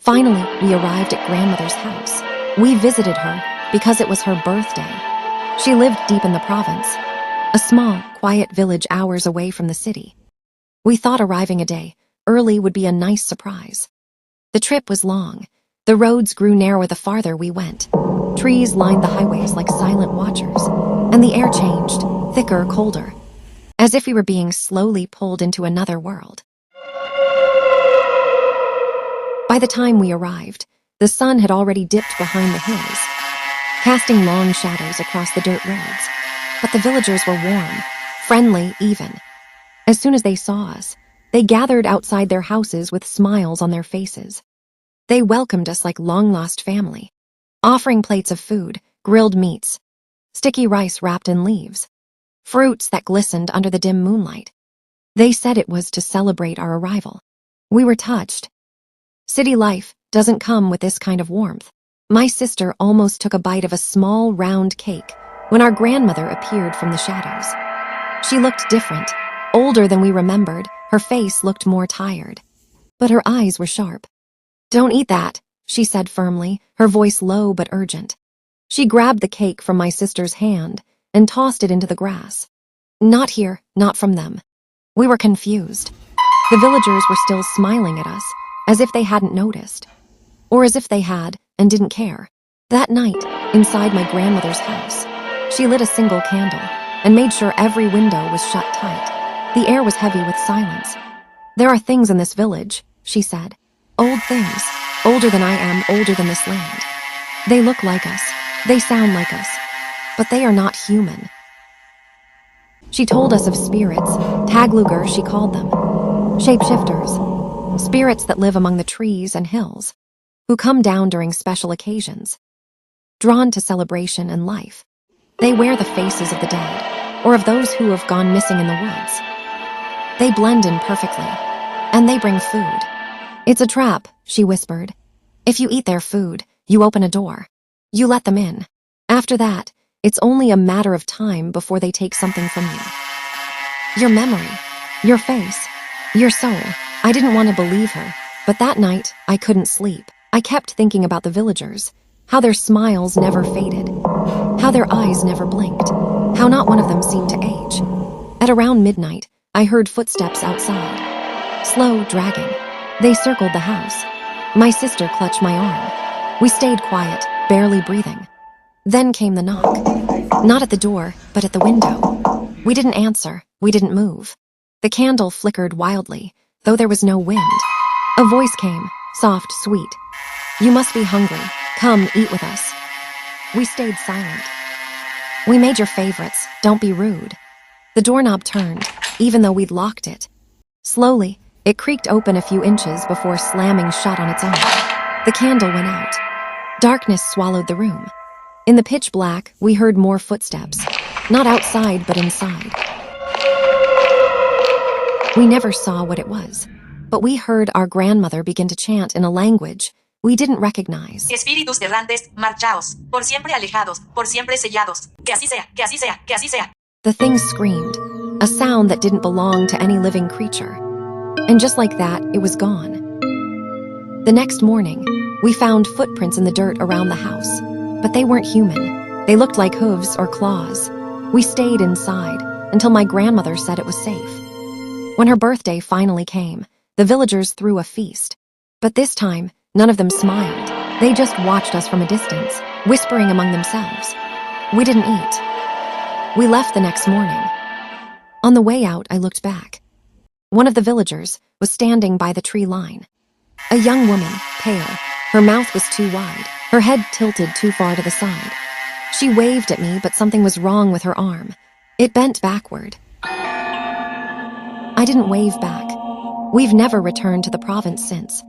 Finally, we arrived at grandmother's house. We visited her because it was her birthday. She lived deep in the province, a small, quiet village hours away from the city. We thought arriving a day early would be a nice surprise. The trip was long. The roads grew narrower the farther we went. Trees lined the highways like silent watchers, and the air changed, thicker, colder, as if we were being slowly pulled into another world. By the time we arrived, the sun had already dipped behind the hills, casting long shadows across the dirt roads. But the villagers were warm, friendly even. As soon as they saw us, they gathered outside their houses with smiles on their faces. They welcomed us like long-lost family, offering plates of food, grilled meats, sticky rice wrapped in leaves, fruits that glistened under the dim moonlight. They said it was to celebrate our arrival. We were touched. City life doesn't come with this kind of warmth. My sister almost took a bite of a small, round cake when our grandmother appeared from the shadows. She looked different, older than we remembered. Her face looked more tired, but her eyes were sharp. "Don't eat that," she said firmly, her voice low but urgent. She grabbed the cake from my sister's hand and tossed it into the grass. "Not here, not from them." We were confused. The villagers were still smiling at us, as if they hadn't noticed, or as if they had and didn't care. That night, inside my grandmother's house, she lit a single candle and made sure every window was shut tight. The air was heavy with silence. "There are things in this village," she said. "Old things, older than I am, older than this land. They look like us, they sound like us, but they are not human." She told us of spirits, Taglugar she called them, shapeshifters, spirits that live among the trees and hills, who come down during special occasions. Drawn to celebration and life, they wear the faces of the dead, or of those who have gone missing in the woods. They blend in perfectly, and they bring food. "It's a trap," she whispered. "If you eat their food, you open a door. You let them in. After that, it's only a matter of time before they take something from you. Your memory, your face, your soul." I didn't want to believe her, but that night, I couldn't sleep. I kept thinking about the villagers, how their smiles never faded, how their eyes never blinked, how not one of them seemed to age. At around midnight, I heard footsteps outside, slow, dragging. They circled the house. My sister clutched my arm. We stayed quiet, barely breathing. Then came the knock. Not at the door, but at the window. We didn't answer. We didn't move. The candle flickered wildly, though there was no wind. A voice came, soft, sweet. "You must be hungry. Come, eat with us." We stayed silent. "We made your favorites. Don't be rude." The doorknob turned, even though we'd locked it. Slowly, it creaked open a few inches before slamming shut on its own. The candle went out. Darkness swallowed the room. In the pitch black, we heard more footsteps, not outside but inside. We never saw what it was, but we heard our grandmother begin to chant in a language we didn't recognize. Espíritus errantes, marchaos, por siempre alejados, por siempre sellados. Que así sea, que así sea, que así sea. The thing screamed, a sound that didn't belong to any living creature. And just like that, it was gone. The next morning, we found footprints in the dirt around the house, but they weren't human. They looked like hooves or claws. We stayed inside until my grandmother said it was safe. When her birthday finally came, the villagers threw a feast. But this time, none of them smiled. They just watched us from a distance, whispering among themselves. We didn't eat. We left the next morning. On the way out, I looked back. One of the villagers was standing by the tree line. A young woman, pale. Her mouth was too wide, her head tilted too far to the side. She waved at me, but something was wrong with her arm. It bent backward. I didn't wave back. We've never returned to the province since.